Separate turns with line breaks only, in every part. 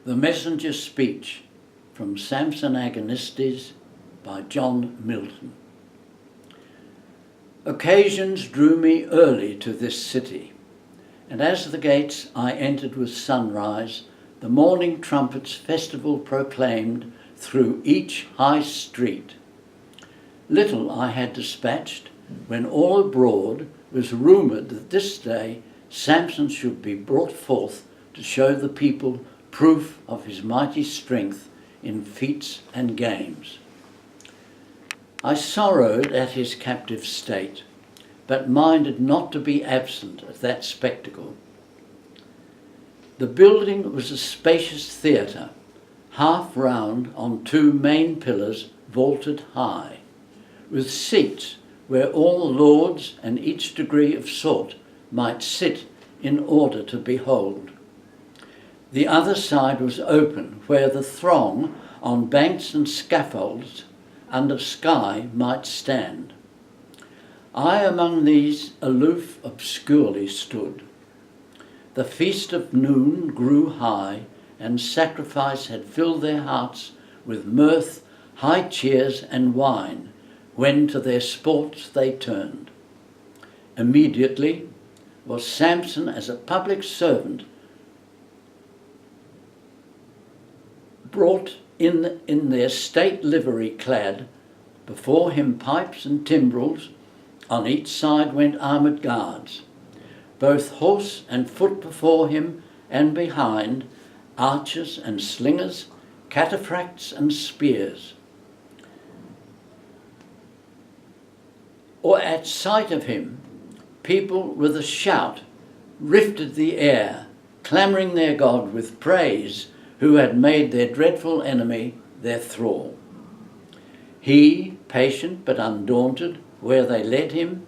The Messenger's Speech from Samson Agonistes by John Milton. Occasions drew me early to this city, and as the gates I entered with sunrise, the morning trumpet's festival proclaimed through each high street. Little I had dispatched, when all abroad was rumoured that this day Samson should be brought forth to show the people proof of his mighty strength in feats and games. I sorrowed at his captive state, but minded not to be absent at that spectacle. The building was a spacious theatre, half round on two main pillars vaulted high, with seats where all lords and each degree of sort might sit in order to behold. The other side was open, where the throng on banks and scaffolds under sky might stand. I among these aloof obscurely stood. The feast of noon grew high, and sacrifice had filled their hearts with mirth, high cheers and wine, when to their sports they turned. Immediately was Samson as a public servant brought in their state livery clad, before him pipes and timbrels, on each side went armoured guards, both horse and foot before him and behind, archers and slingers, cataphracts and spears. Or at sight of him, people with a shout rifted the air, clamouring their God with praise, who had made their dreadful enemy their thrall. He, patient but undaunted, where they led him,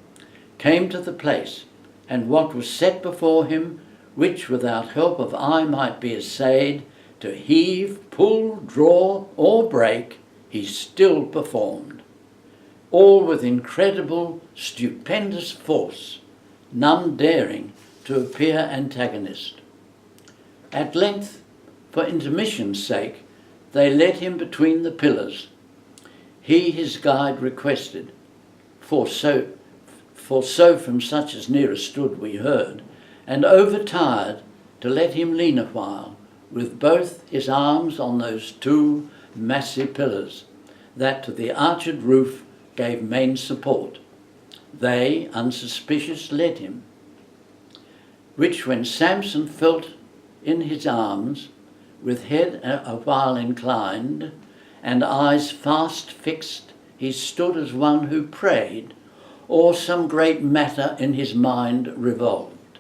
came to the place, and what was set before him, which without help of eye might be essayed, to heave, pull, draw, or break, he still performed, all with incredible, stupendous force, none daring to appear antagonist. At length, for intermission's sake, they led him between the pillars. He his guide requested, for so from such as near us stood we heard, and overtired, to let him lean a while, with both his arms on those two massy pillars, that to the arched roof gave main support. They, unsuspicious, led him, which when Samson felt in his arms, with head a while inclined, and eyes fast fixed, he stood as one who prayed, or some great matter in his mind revolved.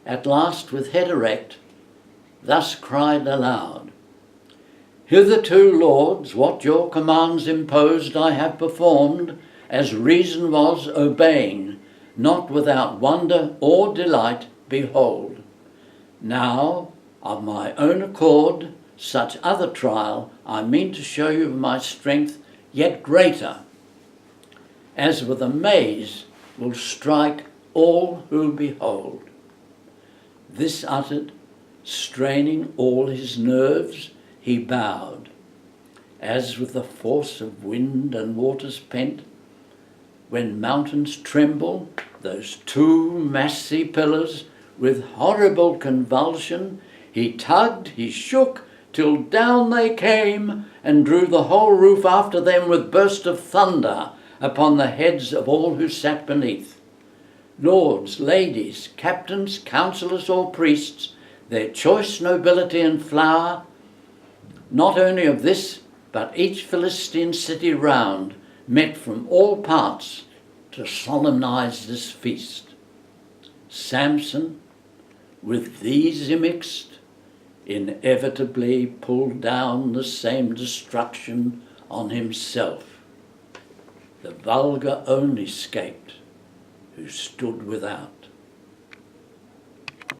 At last, with head erect, thus cried aloud, "Hitherto, lords, what your commands imposed I have performed, as reason was obeying, not without wonder or delight, behold. Now, of my own accord, such other trial I mean to show you my strength yet greater, as with amaze will strike all who behold." This uttered, straining all his nerves, he bowed, as with the force of wind and waters pent, when mountains tremble, those two massy pillars, with horrible convulsion, he tugged, he shook, till down they came, and drew the whole roof after them with burst of thunder upon the heads of all who sat beneath. Lords, ladies, captains, councillors, or priests, their choice nobility and flower, not only of this, but each Philistine city round, met from all parts to solemnize this feast. Samson, with these immixed, inevitably pulled down the same destruction on himself. The vulgar only escaped, who stood without.